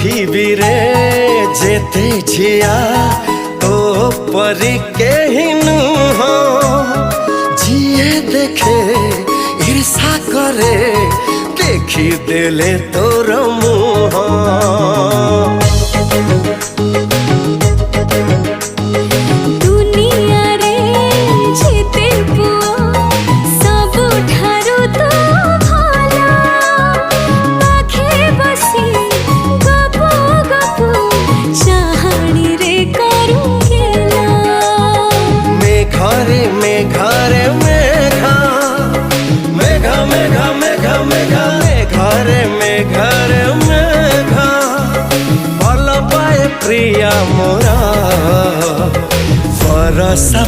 पृथ्वी रे जेते झिया तो परी के नुह जिए देखे ईर्षा करे देखी देले तोर मुह। प्रिया मोरा बरसा